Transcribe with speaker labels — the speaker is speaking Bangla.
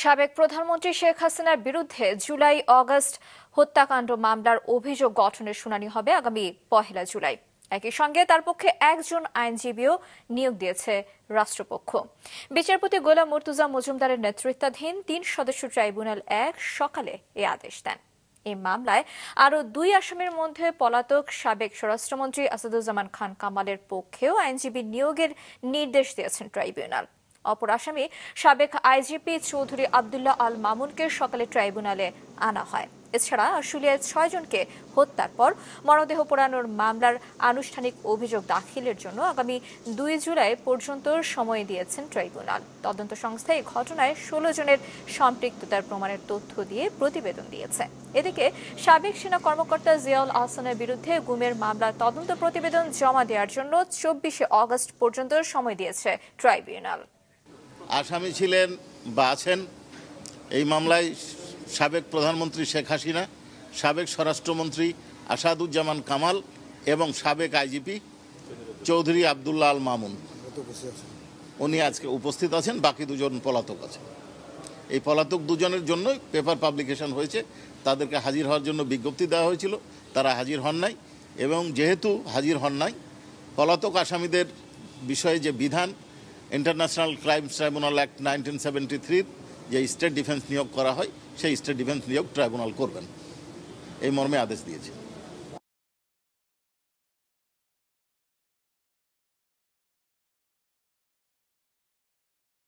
Speaker 1: সাবেক প্রধানমন্ত্রী শেখ হাসিনার বিরুদ্ধে জুলাই অগস্ট হত্যাকাণ্ড মামলার অভিযোগ গঠনের শুনানি হবে আগামী 1 জুলাই। একই সঙ্গে তার পক্ষে একজন আইনজীবীও নিয়োগ দিয়েছে রাষ্ট্রপক্ষ। বিচারপতি গোলাম মুর্তুজা মজুমদারের নেতৃত্বাধীন 3 সদস্য ট্রাইব্যুনাল সকালে এ আদেশ দেন। এই মামলায় আরও 2 আসামির মধ্যে পলাতক সাবেক স্বরাষ্ট্রমন্ত্রী আসাদুজ্জামান খান কামালের পক্ষেও আইনজীবী নিয়োগের নির্দেশ দিয়েছেন ট্রাইব্যুনাল। অপর আসামি সাবেক আইজিপি চৌধুরী আব্দুল্লাহ আল মামুনকে সকালে ট্রাইব্যুনালে আনা হয়। এছাড়া আশুলিয়ায় 6 জনকে হত্যার পর মরদেহ পোড়ানোর মামলার আনুষ্ঠানিক অভিযোগ দাখিলের জন্য আগামী 2 জুলাই পর্যন্ত সময় দিয়েছেন ট্রাইব্যুনাল। তদন্ত সংস্থা এই ঘটনায় 16 জনের সম্পৃক্ততার প্রমাণের তথ্য দিয়ে প্রতিবেদন দিয়েছে। এদিকে সাবেক সেনা কর্মকর্তা জিয়াউল আহসানের বিরুদ্ধে গুমের মামলার তদন্ত প্রতিবেদন জমা দেওয়ার জন্য 24 আগস্ট পর্যন্ত সময় দিয়েছে ট্রাইব্যুনাল।
Speaker 2: আসামি ছিলেন বা আছেন এই মামলায় সাবেক প্রধানমন্ত্রী শেখ হাসিনা, সাবেক স্বরাষ্ট্রমন্ত্রী আসাদুজ্জামান কামাল এবং সাবেক আইজিপি চৌধুরী আব্দুল্লাহ আল মামুন। উনি আজকে উপস্থিত আছেন, বাকি 2 জন পলাতক আছে। এই পলাতক 2 জনের জন্যই পেপার পাবলিকেশন হয়েছে। তাদেরকে হাজির হওয়ার জন্য বিজ্ঞপ্তি দেওয়া হয়েছিল, তারা হাজির হন নাই। এবং যেহেতু হাজির হন নাই, পলাতক আসামিদের বিষয়ে যে বিধান ইন্টারন্যাশনাল ক্রাইমস ট্রাইব্যুনাল অ্যাক্ট 1973 যে স্টেট ডিফেন্স নিয়োগ করা হয়, সেই স্টেট ডিফেন্স নিয়োগ ট্রাইব্যুনাল করবেন, এই মর্মে আদেশ দিয়েছে।